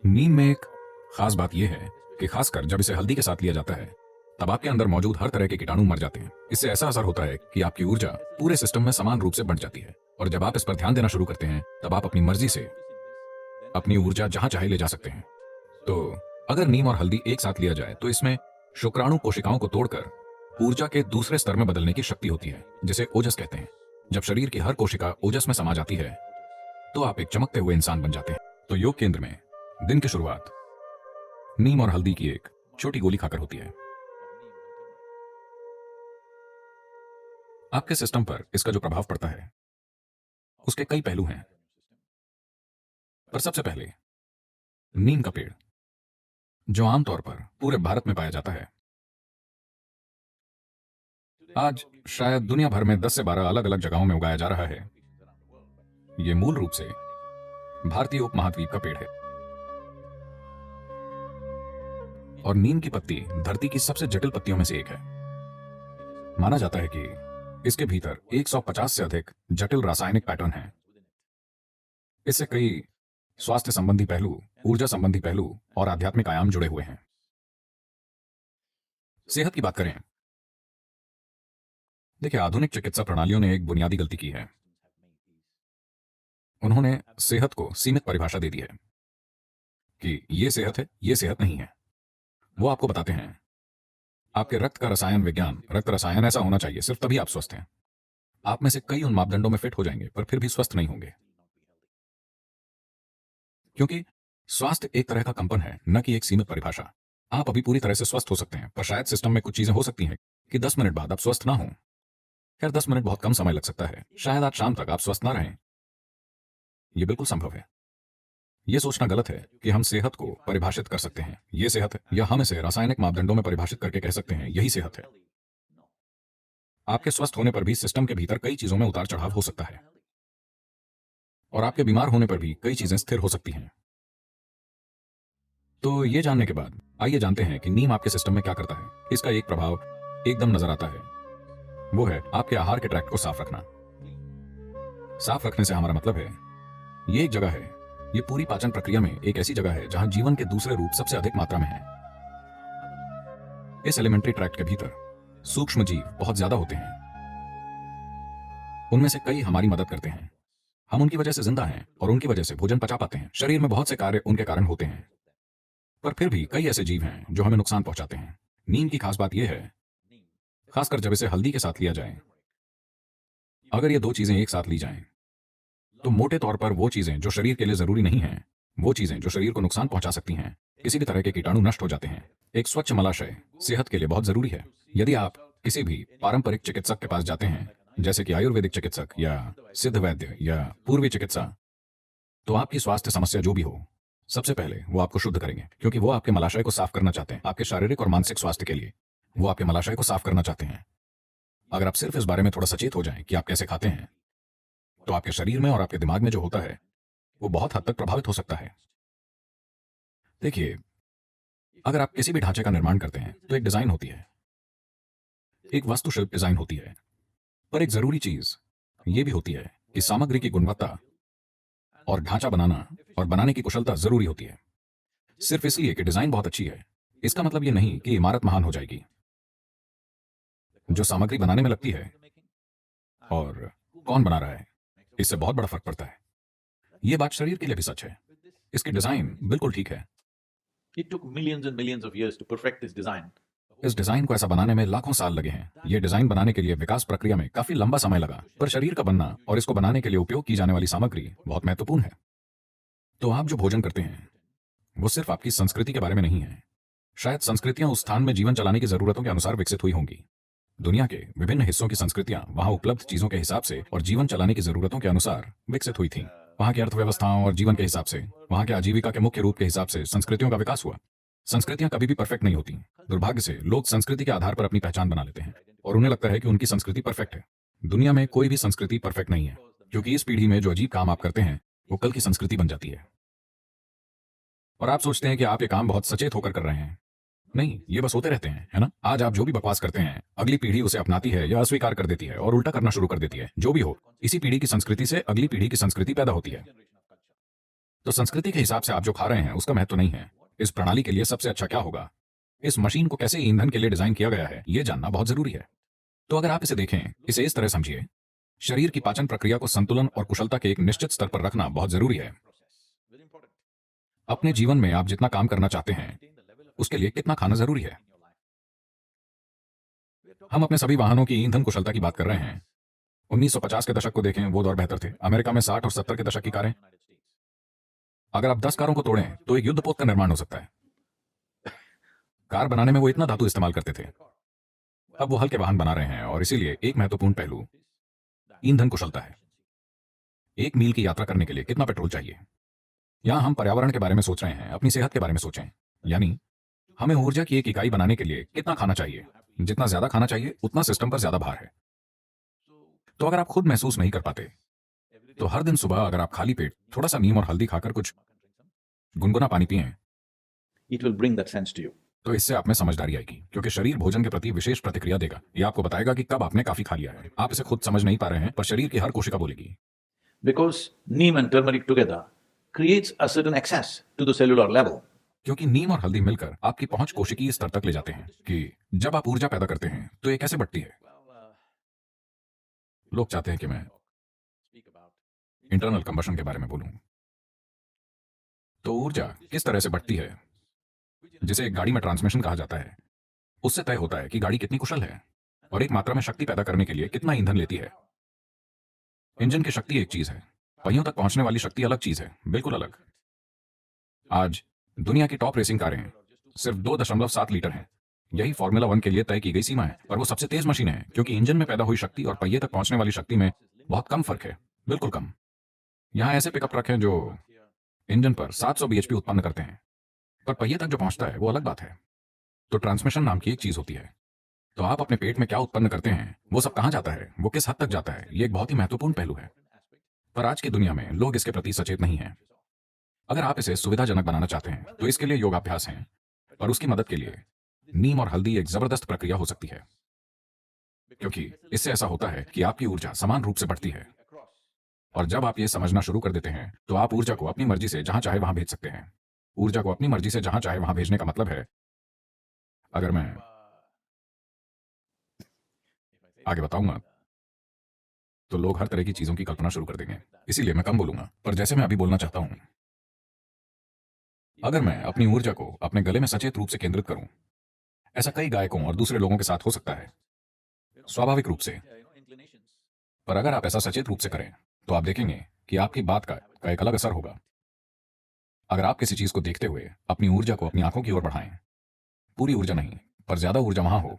नीम में एक खास बात यह है कि खासकर जब इसे हल्दी के साथ लिया जाता है तब आपके अंदर मौजूद हर तरह के कीटाणु मर जाते हैं। इससे ऐसा असर होता है कि आपकी ऊर्जा पूरे सिस्टम में समान रूप से बढ़ जाती है और जब आप इस पर ध्यान देना शुरू करते हैं तब आप अपनी मर्जी से अपनी ऊर्जा जहां चाहे ले जा सकते हैं। तो अगर नीम और हल्दी एक साथ लिया जाए तो इसमें शुक्राणु कोशिकाओं को तोड़कर ऊर्जा के दूसरे स्तर में बदलने की शक्ति होती है, जिसे ओजस कहते हैं। जब शरीर की हर कोशिका ओजस में समा जाती है तो आप एक चमकते हुए इंसान बन जाते हैं। तो योग केंद्र में दिन की शुरुआत नीम और हल्दी की एक छोटी गोली खाकर होती है। आपके सिस्टम पर इसका जो प्रभाव पड़ता है उसके कई पहलू हैं, पर सबसे पहले नीम का पेड़ जो आमतौर पर पूरे भारत में पाया जाता है, आज शायद दुनिया भर में 10 से 12 अलग अलग जगहों में उगाया जा रहा है। यह मूल रूप से भारतीय उपमहाद्वीप का पेड़ है और नीम की पत्ती धरती की सबसे जटिल पत्तियों में से एक है। माना जाता है कि इसके भीतर 150 से अधिक जटिल रासायनिक पैटर्न हैं। इससे कई स्वास्थ्य संबंधी पहलू, ऊर्जा संबंधी पहलू और आध्यात्मिक आयाम जुड़े हुए हैं। सेहत की बात करें, देखिए, आधुनिक चिकित्सा प्रणालियों ने एक बुनियादी गलती की है। उन्होंने सेहत को सीमित परिभाषा दे दी है कि यह सेहत है, यह सेहत नहीं है। वो आपको बताते हैं आपके रक्त का रसायन विज्ञान, रक्त रसायन ऐसा होना चाहिए, सिर्फ तभी आप स्वस्थ हैं। आप में से कई उन मापदंडों में फिट हो जाएंगे पर फिर भी स्वस्थ नहीं होंगे, क्योंकि स्वास्थ्य एक तरह का कंपन है, न कि एक सीमित परिभाषा। आप अभी पूरी तरह से स्वस्थ हो सकते हैं पर शायद सिस्टम में कुछ चीजें हो सकती हैं कि 10 मिनट बाद आप स्वस्थ ना हो। खैर, 10 मिनट बहुत कम समय लग सकता है, शायद आज शाम तक आप स्वस्थ ना रहें। यह बिल्कुल संभव है। यह सोचना गलत है कि हम सेहत को परिभाषित कर सकते हैं, यह सेहत है, या हम इसे रासायनिक मापदंडों में परिभाषित करके कह सकते हैं यही सेहत है। आपके स्वस्थ होने पर भी सिस्टम के भीतर कई चीजों में उतार चढ़ाव हो सकता है और आपके बीमार होने पर भी कई चीजें स्थिर हो सकती हैं। तो ये जानने के बाद आइए जानते हैं कि नीम आपके सिस्टम में क्या करता है। इसका एक प्रभाव एकदम नजर आता है, वो है आपके आहार के ट्रैक्ट को साफ रखना। साफ रखने से हमारा मतलब है ये एक जगह है, ये पूरी पाचन प्रक्रिया में एक ऐसी जगह है जहां जीवन के दूसरे रूप सबसे अधिक मात्रा में है। इस एलिमेंट्री ट्रैक्ट के भीतर सूक्ष्म जीव बहुत ज्यादा होते हैं। उनमें से कई हमारी मदद करते हैं, हम उनकी वजह से जिंदा हैं और उनकी वजह से भोजन पचा पाते हैं। शरीर में बहुत से कार्य उनके कारण होते हैं, पर फिर भी कई ऐसे जीव हैं जो हमें नुकसान पहुंचाते हैं। नीम की खास बात यह है, खासकर जब इसे हल्दी के साथ लिया जाए, अगर ये दो चीजें एक साथ ली जाएं, तो मोटे तौर पर वो चीजें जो शरीर के लिए जरूरी नहीं हैं, वो चीजें जो शरीर को नुकसान पहुंचा सकती हैं, किसी भी तरह के कीटाणु नष्ट हो जाते हैं। एक स्वच्छ मलाशय सेहत के लिए बहुत जरूरी है। यदि आप किसी भी पारंपरिक चिकित्सक के पास जाते हैं, जैसे कि आयुर्वेदिक चिकित्सक या सिद्ध वैद्य या पूर्वी चिकित्सा, तो आपकी स्वास्थ्य समस्या जो भी हो, सबसे पहले वो आपको शुद्ध करेंगे, क्योंकि वो आपके मलाशय को साफ करना चाहते हैं। आपके शारीरिक और मानसिक स्वास्थ्य के लिए वो आपके मलाशय को साफ करना चाहते हैं। अगर आप सिर्फ इस बारे में थोड़ा सचेत हो जाएं कि आप कैसे खाते हैं, तो आपके शरीर में और आपके दिमाग में जो होता है वो बहुत हद तक प्रभावित हो सकता है। देखिए, अगर आप किसी भी ढांचे का निर्माण करते हैं तो एक डिजाइन होती है, एक वास्तुशिल्प डिजाइन होती है, पर एक जरूरी चीज ये भी होती है कि सामग्री की गुणवत्ता और ढांचा बनाना और बनाने की कुशलता जरूरी होती है। सिर्फ इसलिए कि डिजाइन बहुत अच्छी है, इसका मतलब ये नहीं कि इमारत महान हो जाएगी। जो सामग्री बनाने में लगती है और कौन बना रहा है, इससे बहुत बड़ा फर्क पड़ता है। यह बात शरीर के लिए भी सच है। इसकी डिजाइन बिल्कुल ठीक है। It took millions and millions of years to perfect this design. इस डिजाइन को ऐसा बनाने में लाखों साल लगे हैं। यह डिजाइन बनाने के लिए विकास प्रक्रिया में काफी लंबा समय लगा, पर शरीर का बनना और इसको बनाने के लिए उपयोग की जाने वाली सामग्री बहुत महत्वपूर्ण है। तो आप जो भोजन करते हैं वो सिर्फ आपकी संस्कृति के बारे में नहीं है। शायद संस्कृतियां उस स्थान में जीवन चलाने की जरूरतों के अनुसार विकसित हुई होंगी। दुनिया के विभिन्न हिस्सों की संस्कृतियां वहां उपलब्ध चीजों के हिसाब से और जीवन चलाने की जरूरतों के अनुसार विकसित हुई थीं। वहां की अर्थव्यवस्थाओं और जीवन के हिसाब से, वहां के आजीविका के मुख्य रूप के हिसाब से संस्कृतियों का विकास हुआ। संस्कृतियां कभी भी परफेक्ट नहीं होती। दुर्भाग्य से लोग संस्कृति के आधार पर अपनी पहचान बना लेते हैं और उन्हें लगता है कि उनकी संस्कृति परफेक्ट है। दुनिया में कोई भी संस्कृति परफेक्ट नहीं है, क्योंकि इस पीढ़ी में जो अजीब काम आप करते हैं वो कल की संस्कृति बन जाती है। और आप सोचते हैं कि आप ये काम बहुत सचेत होकर कर रहे हैं। नहीं, ये बस होते रहते हैं, है ना? आज आप जो भी बकवास करते हैं, अगली पीढ़ी उसे अपनाती है या अस्वीकार कर देती है और उल्टा करना शुरू कर देती है। जो भी हो, इसी पीढ़ी की संस्कृति से अगली पीढ़ी की संस्कृति पैदा होती है। तो संस्कृति के हिसाब से आप जो खा रहे हैं उसका महत्व नहीं है। इस प्रणाली के लिए सबसे अच्छा क्या होगा, इस मशीन को कैसे ईंधन के लिए डिजाइन किया गया है, ये जानना बहुत जरूरी है। तो अगर आप इसे देखें, इसे इस तरह समझिए, शरीर की पाचन प्रक्रिया को संतुलन और कुशलता के एक निश्चित स्तर पर रखना बहुत जरूरी है। अपने जीवन में आप जितना काम करना चाहते हैं उसके लिए कितना खाना जरूरी है। हम अपने सभी वाहनों की ईंधन कुशलता की बात कर रहे हैं। 1950 के दशक को देखें, वो दौर बेहतर थे। अमेरिका में 60 और 70 के दशक की कारें, अगर आप 10 कारों को तोड़ें तो एक युद्धपोत का निर्माण हो सकता है। कार बनाने में वो इतना धातु इस्तेमाल करते थे। अब वो हल्के वाहन बना रहे हैं और इसीलिए एक महत्वपूर्ण पहलू ईंधन कुशलता है। 1 मील की यात्रा करने के लिए कितना पेट्रोल चाहिए। यहां हम पर्यावरण के बारे में सोच रहे हैं, अपनी सेहत के बारे में सोचें। यानी हमें ऊर्जा की एक इकाई बनाने के लिए कितना खाना चाहिए। जितना ज्यादा खाना चाहिए उतना सिस्टम पर ज्यादा भार है। तो अगर आप खुद महसूस नहीं कर पाते तो हर दिन सुबह अगर आप खाली पेट थोड़ा सा नीम और हल्दी खाकर कुछ गुनगुना पानी पिएं, It will bring that sense to you. तो इससे आप में समझदारी आएगी, क्योंकि शरीर भोजन के प्रति विशेष प्रतिक्रिया देगा। ये आपको बताएगा कि कब आपने काफी खा लिया है। आप इसे खुद समझ नहीं पा रहे हैं, पर शरीर की हर कोशिका बोलेगी। Because neem and turmeric together creates a certain access to the cellular level. क्योंकि नीम और हल्दी मिलकर आपकी पहुंच कोशिकीय स्तर तक ले जाते हैं कि जब आप ऊर्जा पैदा करते हैं तो ये कैसे बढ़ती है। लोग चाहते हैं कि मैं इंटरनल कंबशन के बारे में बोलूं। तो ऊर्जा किस तरह से बढ़ती है, जिसे एक गाड़ी में ट्रांसमिशन कहा जाता है, उससे तय होता है कि गाड़ी कितनी कुशल है और एक मात्रा में शक्ति पैदा करने के लिए कितना ईंधन लेती है। इंजन की शक्ति एक चीज है, पहियों तक पहुंचने वाली शक्ति अलग चीज है, बिल्कुल अलग। आज दुनिया की टॉप रेसिंग कारें सिर्फ 2.7 लीटर हैं। यही फॉर्मूला 1 के लिए तय की गई सीमा है, पर वो सबसे तेज मशीनें हैं, क्योंकि इंजन में पैदा हुई शक्ति और पहिए तक पहुंचने वाली शक्ति में बहुत कम फर्क है, बिल्कुल कम। यहां ऐसे पिकअप ट्रक हैं जो इंजन पर 700 bhp उत्पन्न करते हैं, पर पहिए तक जो पहुंचता है वो अलग बात है। तो ट्रांसमिशन नाम की एक चीज होती है। तो आप अपने पेट में क्या उत्पन्न करते हैं, वो सब कहां जाता है, वो किस हद तक जाता है, ये एक बहुत ही महत्वपूर्ण पहलू है। पर आज की दुनिया में लोग इसके प्रति सचेत नहीं हैं। अगर आप इसे सुविधाजनक बनाना चाहते हैं तो इसके लिए योगाभ्यास हैं, पर उसकी मदद के लिए नीम और हल्दी एक जबरदस्त प्रक्रिया हो सकती है, क्योंकि इससे ऐसा होता है कि आपकी ऊर्जा समान रूप से बढ़ती है। और जब आप ये समझना शुरू कर देते हैं तो आप ऊर्जा को अपनी मर्जी से जहां चाहे वहां भेज सकते हैं। ऊर्जा को अपनी मर्जी से जहां चाहे वहां भेजने का मतलब है, अगर मैं आगे बताऊंगा तो लोग हर तरह की चीजों की कल्पना शुरू कर देंगे, इसीलिए मैं कम बोलूंगा। पर जैसे मैं अभी बोलना चाहता हूं, अगर मैं अपनी ऊर्जा को अपने गले में सचेत रूप से केंद्रित करूं, ऐसा कई गायकों और दूसरे लोगों के साथ हो सकता है, स्वाभाविक रूप से। पर अगर आप ऐसा सचेत रूप से करें तो आप देखेंगे कि आपकी बात का एक अलग असर होगा। अगर आप किसी चीज को देखते हुए अपनी ऊर्जा को अपनी आंखों की ओर बढ़ाएं, पूरी ऊर्जा नहीं पर ज्यादा ऊर्जा वहां हो,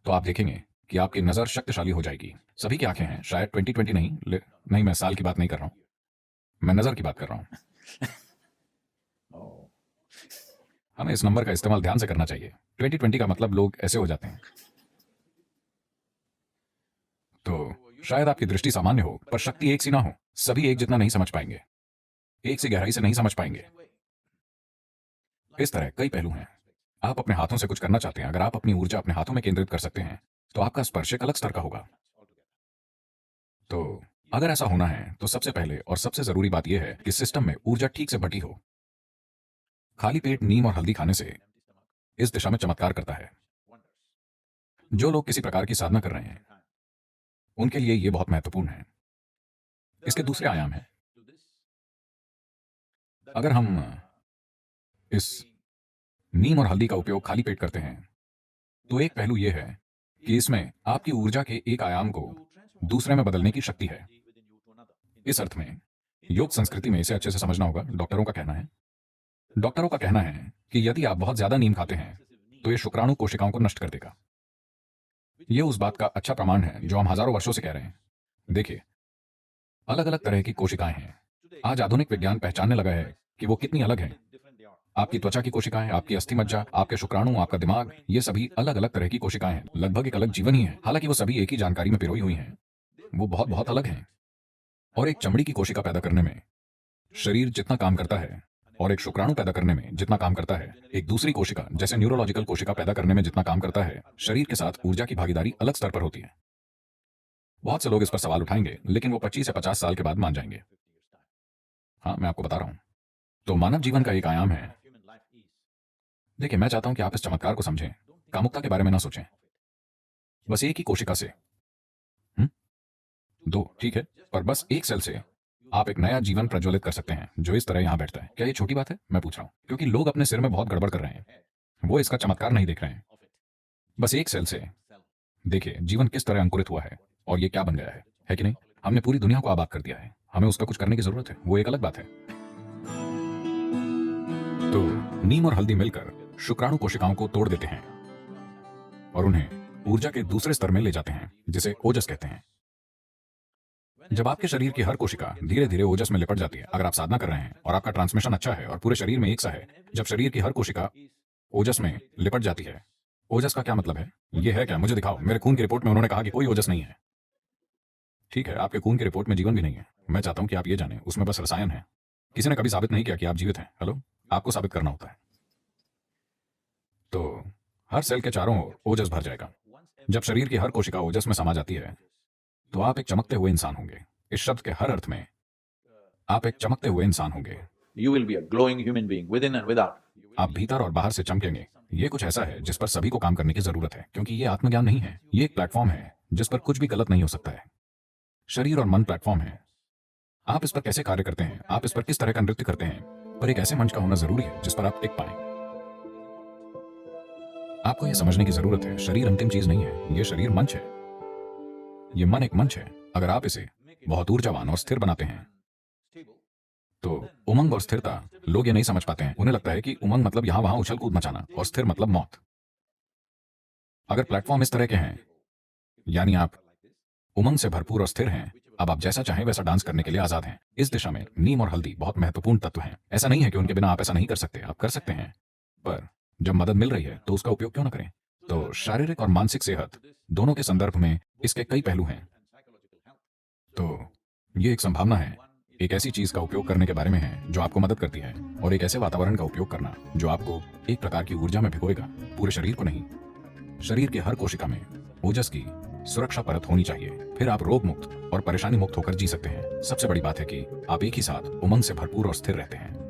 तो आप देखेंगे कि आपकी नजर शक्तिशाली हो जाएगी। सभी की आंखें हैं, शायद 2020 नहीं, नहीं, मैं साल की बात नहीं कर रहा हूं, मैं नजर की बात कर रहा हूं। हमें इस नंबर का इस्तेमाल ध्यान से करना चाहिए। 2020 का मतलब लोग ऐसे हो जाते हैं। तो शायद आपकी दृष्टि सामान्य हो, पर शक्ति एक सी ना हो। सभी एक जितना नहीं समझ पाएंगे, एक सी गहराई से नहीं समझ पाएंगे। इस तरह कई पहलू हैं। आप अपने हाथों से कुछ करना चाहते हैं, अगर आप अपनी ऊर्जा अपने हाथों में केंद्रित कर सकते हैं तो आपका स्पर्श एक अलग स्तर का होगा। तो अगर ऐसा होना है तो सबसे पहले और सबसे जरूरी बात यह है कि सिस्टम में ऊर्जा ठीक से बटी हो। खाली पेट नीम और हल्दी खाने से इस दिशा में चमत्कार करता है। जो लोग किसी प्रकार की साधना कर रहे हैं उनके लिए यह बहुत महत्वपूर्ण है। इसके दूसरे आयाम हैं। अगर हम इस नीम और हल्दी का उपयोग खाली पेट करते हैं तो एक पहलू यह है कि इसमें आपकी ऊर्जा के एक आयाम को दूसरे में बदलने की शक्ति है। इस अर्थ में योग संस्कृति में इसे अच्छे से समझना होगा। डॉक्टरों का कहना है कि यदि आप बहुत ज्यादा नीम खाते हैं तो यह शुक्राणु कोशिकाओं को नष्ट कर देगा। यह उस बात का अच्छा प्रमाण है जो हम हजारों वर्षों से कह रहे हैं। देखिए, अलग अलग तरह की कोशिकाएं हैं। आज आधुनिक विज्ञान पहचानने लगा है कि वो कितनी अलग हैं। आपकी त्वचा की कोशिकाएं, आपकी अस्थि मज्जा, आपके शुक्राणु, आपका दिमाग, ये सभी अलग अलग तरह की कोशिकाएं हैं। लगभग एक अलग जीवन ही है। हालांकि वो सभी एक ही जानकारी में पिरोई हुई हैं, वो बहुत बहुत अलग हैं। और एक चमड़ी की कोशिका पैदा करने में शरीर जितना काम करता है और एक शुक्राणु पैदा करने में जितना काम करता है, एक दूसरी कोशिका जैसे न्यूरोलॉजिकल कोशिका पैदा करने में जितना काम करता है, शरीर के साथ ऊर्जा की भागीदारी अलग स्तर पर होती है। बहुत से लोग इस पर सवाल उठाएंगे, लेकिन वो 25 या 50 साल के बाद मान जाएंगे। हाँ, मैं आपको बता रहा हूं। तो मानव जीवन का एक आयाम है। देखिए, मैं चाहता हूं कि आप इस चमत्कार को समझें, कामुकता के बारे में ना सोचें। बस एक ही कोशिका से, दो ठीक है, पर बस एक सेल से आप एक नया जीवन प्रज्वलित कर सकते हैं जो इस तरह यहां बैठता है। क्या ये छोटी बात है? मैं पूछ रहा हूं क्योंकि लोग अपने सिर में बहुत गड़बड़ कर रहे हैं। वो इसका चमत्कार नहीं देख रहे हैं। बस एक सेल से देखिए जीवन किस तरह अंकुरित हुआ है और ये क्या बन गया है कि नहीं? हमने पूरी दुनिया को आबाद कर दिया है। हमें उसका कुछ करने की जरूरत है, वो एक अलग बात है। तो नीम और हल्दी मिलकर शुक्राणु कोशिकाओं को तोड़ देते हैं और उन्हें ऊर्जा के दूसरे स्तर में ले जाते हैं जिसे ओजस कहते हैं। जब आपके शरीर की हर कोशिका धीरे धीरे ओजस में लिपट जाती है, अगर आप साधना कर रहे हैं और आपका ट्रांसमिशन अच्छा है और पूरे शरीर में एक सा है, जब शरीर की हर कोशिका ओजस में लिपट जाती है। ओजस का क्या मतलब है? ये है क्या? मुझे दिखाओ। मेरे खून की रिपोर्ट में उन्होंने कहा कि कोई ओजस नहीं है। ठीक है, आपके खून की रिपोर्ट में जीवन भी नहीं है। मैं चाहता हूं कि आप ये जानें, उसमें बस रसायन है। किसी ने कभी साबित नहीं किया कि आप जीवित हैं। हेलो, आपको साबित करना होता है। तो हर सेल के चारों ओर ओजस भर जाएगा। जब शरीर की हर कोशिका ओजस में समा जाती है तो आप एक चमकते हुए इंसान होंगे। इस शब्द के हर अर्थ में आप एक चमकते हुए इंसान होंगे। You will be a glowing human being within and without. आप भीतर और बाहर से चमकेंगे। ये कुछ ऐसा है जिस पर सभी को काम करने की जरूरत है, क्योंकि ये आत्मज्ञान नहीं है। ये एक प्लेटफॉर्म है जिस पर कुछ भी गलत नहीं हो सकता है। शरीर और मन प्लेटफॉर्म है। आप इस पर कैसे कार्य करते हैं, आप इस पर किस तरह का नृत्य करते हैं, पर एक ऐसे मंच का होना जरूरी है जिस पर आप टिक पाएं। आपको यह समझने की जरूरत है, शरीर अंतिम चीज नहीं है, यह शरीर मंच है। यह मन एक मंच है। अगर आप इसे बहुत ऊर्जावान और स्थिर बनाते हैं तो उमंग और स्थिरता, लोग ये नहीं समझ पाते हैं। उन्हें लगता है कि उमंग मतलब यहां वहां उछल कूद मचाना और स्थिर मतलब मौत। अगर प्लेटफॉर्म इस तरह के हैं, यानी आप उमंग से भरपूर और स्थिर हैं, अब आप जैसा चाहें वैसा डांस करने के लिए आजाद हैं। इस दिशा में नीम और हल्दी बहुत महत्वपूर्ण तत्व हैं। ऐसा नहीं है कि उनके बिना आप ऐसा नहीं कर सकते, आप कर सकते हैं, पर जब मदद मिल रही है तो उसका उपयोग क्यों ना करें? तो शारीरिक और मानसिक सेहत दोनों के संदर्भ में इसके कई पहलू हैं। तो ये एक संभावना है, एक ऐसी चीज का उपयोग करने के बारे में है जो आपको मदद करती है, और एक ऐसे वातावरण का उपयोग करना जो आपको एक प्रकार की ऊर्जा में भिगोएगा, पूरे शरीर को नहीं। शरीर के हर कोशिका में ओजस की सुरक्षा परत होनी चाहिए, फिर आप रोग मुक्त और परेशानी मुक्त होकर जी सकते हैं। सबसे बड़ी बात है कि आप एक ही साथ उमंग से भरपूर और स्थिर रहते हैं।